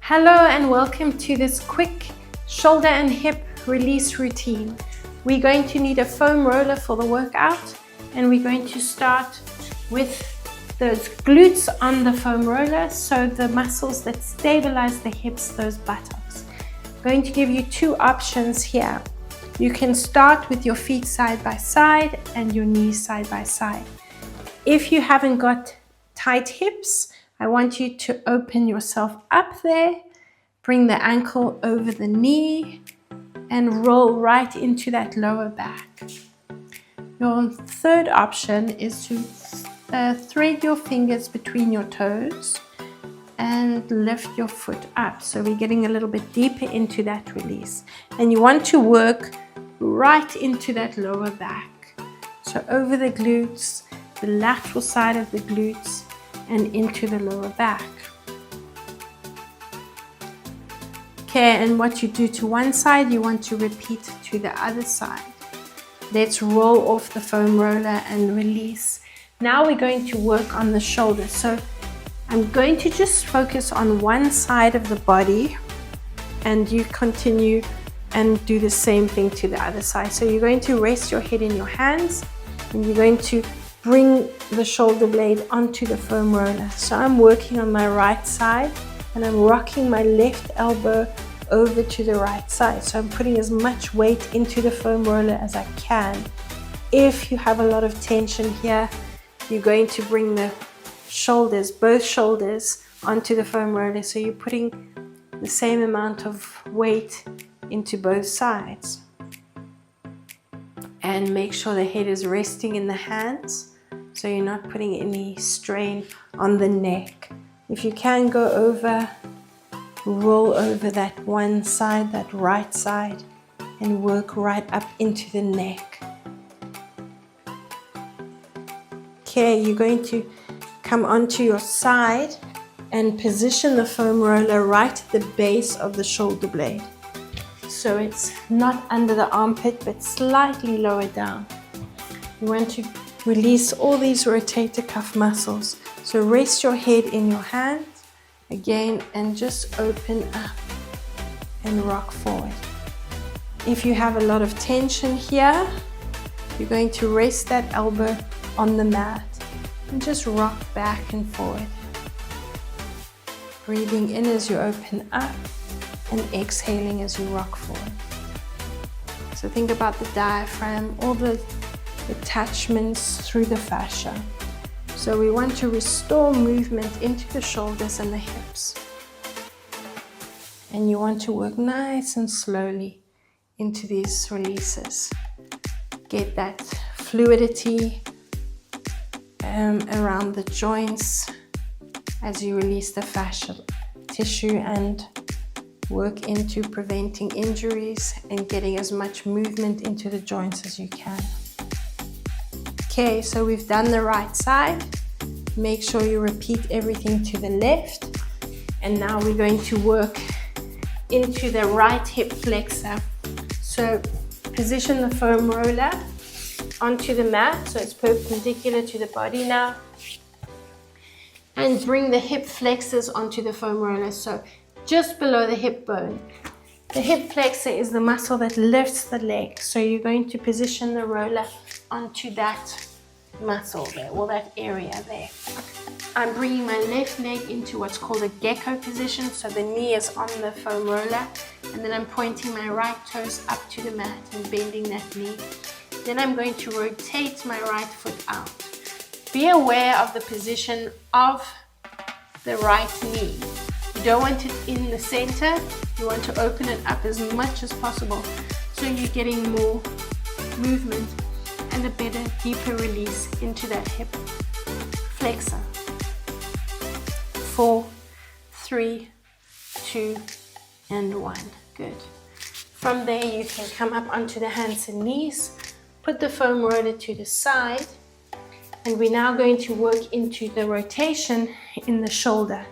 Hello and welcome to this quick shoulder and hip release routine. We're going to need a foam roller for the workout, and we're going to start with those glutes on the foam roller, so the muscles that stabilize the hips, those buttocks. I'm going to give you two options here. You can start with your feet side by side and your knees side by side. If you haven't got tight hips, I want you to open yourself up there, bring the ankle over the knee, and roll right into that lower back. Your third option is to thread your fingers between your toes and lift your foot up. So we're getting a little bit deeper into that release. And you want to work right into that lower back. So over the glutes, the lateral side of the glutes, and into the lower back. Okay, and what you do to one side, you want to repeat to the other side. Let's roll off the foam roller and release. Now we're going to work on the shoulder. So I'm going to just focus on one side of the body, and you continue and do the same thing to the other side. So you're going to rest your head in your hands, and you're going to bring the shoulder blade onto the foam roller. So I'm working on my right side and I'm rocking my left elbow over to the right side. So I'm putting as much weight into the foam roller as I can. If you have a lot of tension here, you're going to bring the shoulders, both shoulders, onto the foam roller. So you're putting the same amount of weight into both sides. And make sure the head is resting in the hands, so you're not putting any strain on the neck. If you can go over, roll over that one side, that right side, and work right up into the neck. Okay, you're going to come onto your side and position the foam roller right at the base of the shoulder blade. So it's not under the armpit, but slightly lower down. You want to release all these rotator cuff muscles. So rest your head in your hands again and just open up and rock forward. If you have a lot of tension here, you're going to rest that elbow on the mat and just rock back and forward. Breathing in as you open up and exhaling as you rock forward. So think about the diaphragm, all the attachments through the fascia. So we want to restore movement into the shoulders and the hips. And you want to work nice and slowly into these releases. Get that fluidity around the joints as you release the fascial tissue, and work into preventing injuries and getting as much movement into the joints as you can. Okay, so we've done the right side. Make sure you repeat everything to the left. And now we're going to work into the right hip flexor. So position the foam roller onto the mat, so it's perpendicular to the body now. And bring the hip flexors onto the foam roller, so just below the hip bone. The hip flexor is the muscle that lifts the leg. So you're going to position the roller onto that muscle there, or that area there. I'm bringing my left leg into what's called a gecko position. So the knee is on the foam roller, and then I'm pointing my right toes up to the mat and bending that knee. Then I'm going to rotate my right foot out. Be aware of the position of the right knee. You don't want it in the center. You want to open it up as much as possible, so you're getting more movement and a better, deeper release into that hip flexor. 4, 3, 2, and 1. Good. From there, you can come up onto the hands and knees, put the foam roller to the side, and we're now going to work into the rotation in the shoulder.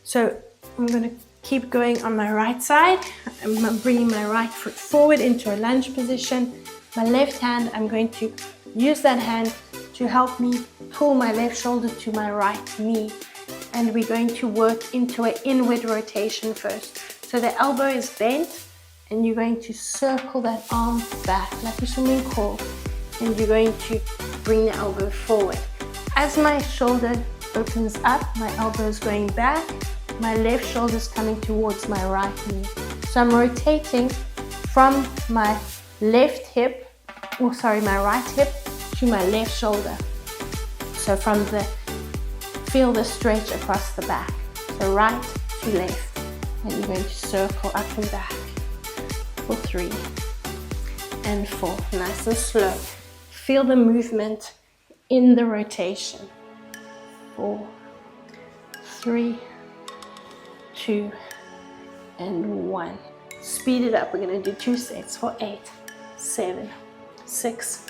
So I'm going to keep going on my right side. I'm bringing my right foot forward into a lunge position. My left hand, I'm going to use that hand to help me pull my left shoulder to my right knee. and we're going to work into an inward rotation first. So the elbow is bent, and you're going to circle that arm back like a swimming call, and you're going to bring the elbow forward. As my shoulder opens up, my elbow is going back, my left shoulder is coming towards my right knee. So I'm rotating from my left hip, my right hip to my left shoulder. So feel the stretch across the back. So right to left, and you're going to circle up and back for 3 and 4, nice and slow. Feel the movement in the rotation. 4, 3, 2, and 1. Speed it up. We're going to do 2 sets for 8, 7, 6,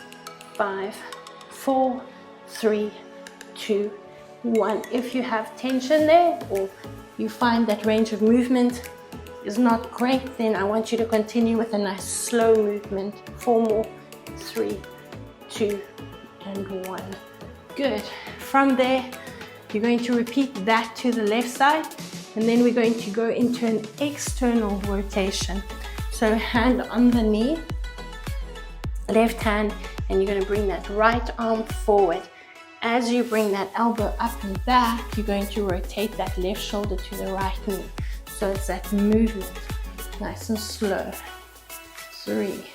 5, 4, 3, 2, 1. If you have tension there, or you find that range of movement is not great, then I want you to continue with a nice slow movement. 4 more, 3, 2, and 1. Good. From there, you're going to repeat that to the left side, and then we're going to go into an external rotation. So hand on the knee, left hand, and you're going to bring that right arm forward. As you bring that elbow up and back, you're going to rotate that left shoulder to the right knee. So it's that movement, nice and slow. 3,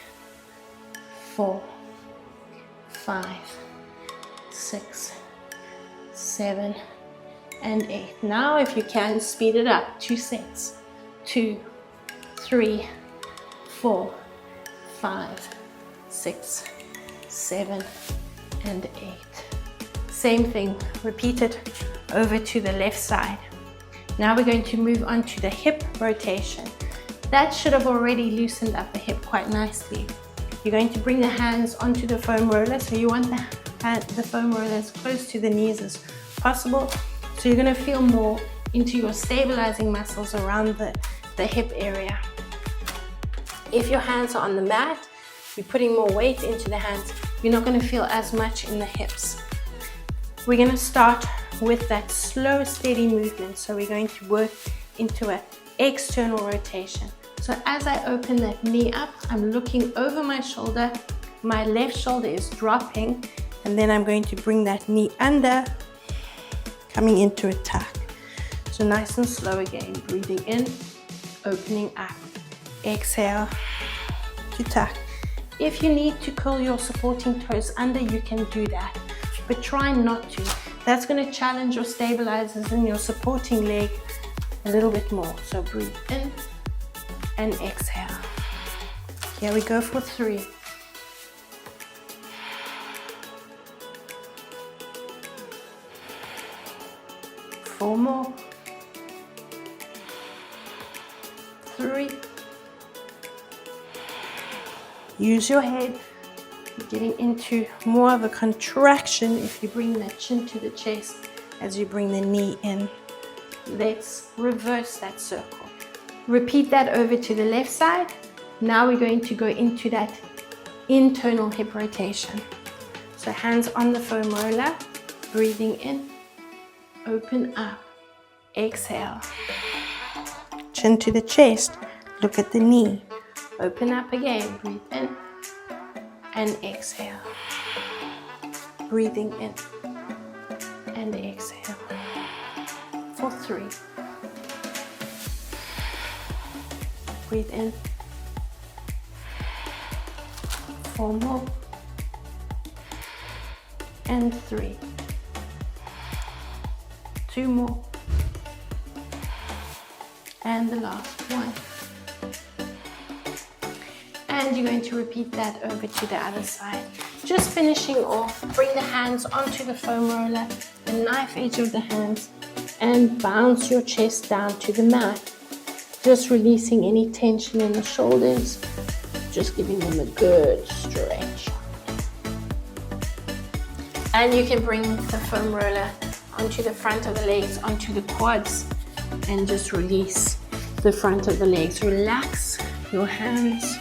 4, 5, 6, 7, and 8. Now if you can, speed it up. 2 sets. 2, 3, 4, 5, 6, 7, and 8. Same thing, repeat it over to the left side. Now we're going to move on to the hip rotation. That should have already loosened up the hip quite nicely. You're going to bring the hands onto the foam roller, so you want the foam roller as close to the knees as possible. So you're going to feel more into your stabilizing muscles around the hip area. If your hands are on the mat, you're putting more weight into the hands, you're not going to feel as much in the hips. We're going to start with that slow, steady movement. So we're going to work into an external rotation. So as I open that knee up, I'm looking over my shoulder. My left shoulder is dropping, and then I'm going to bring that knee under, coming into a tuck. So nice and slow again, breathing in, opening up, exhale to tuck. If you need to curl your supporting toes under, you can do that, but try not to. That's going to challenge your stabilizers in your supporting leg a little bit more. So breathe in and exhale. Here we go for 3. 4 more. 3. Use your head. You're getting into more of a contraction if you bring that chin to the chest as you bring the knee in. Let's reverse that circle. Repeat that over to the left side. Now we're going to go into that internal hip rotation. So hands on the foam roller, breathing in, open up, exhale. Chin to the chest, look at the knee. Open up again, breathe in and exhale. Breathing in and exhale. For 3. Breathe in. 4 more. And 3. 2 more. And the last one. And you're going to repeat that over to the other side. Just finishing off, bring the hands onto the foam roller, the knife edge of the hands, and bounce your chest down to the mat. Just releasing any tension in the shoulders, just giving them a good stretch. And you can bring the foam roller onto the front of the legs, onto the quads, and just release the front of the legs. Relax your hands.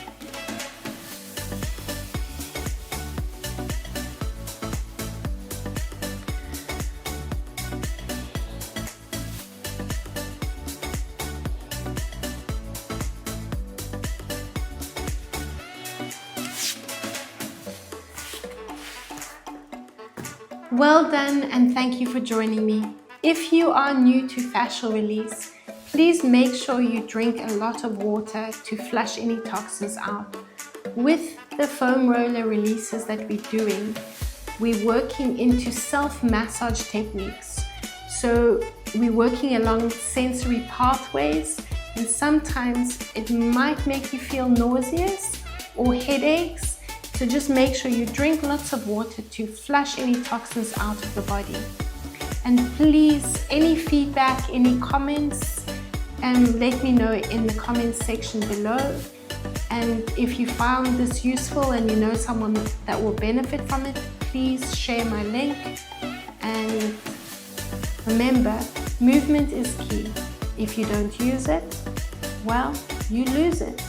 Well done, and thank you for joining me. If you are new to fascial release, please make sure you drink a lot of water to flush any toxins out. With the foam roller releases that we're doing, we're working into self-massage techniques. So we're working along sensory pathways, and sometimes it might make you feel nauseous or headaches. So just make sure you drink lots of water to flush any toxins out of the body. And please, any feedback, any comments, let me know in the comments section below. And if you found this useful and you know someone that will benefit from it, please share my link. And remember, movement is key. If you don't use it, well, you lose it.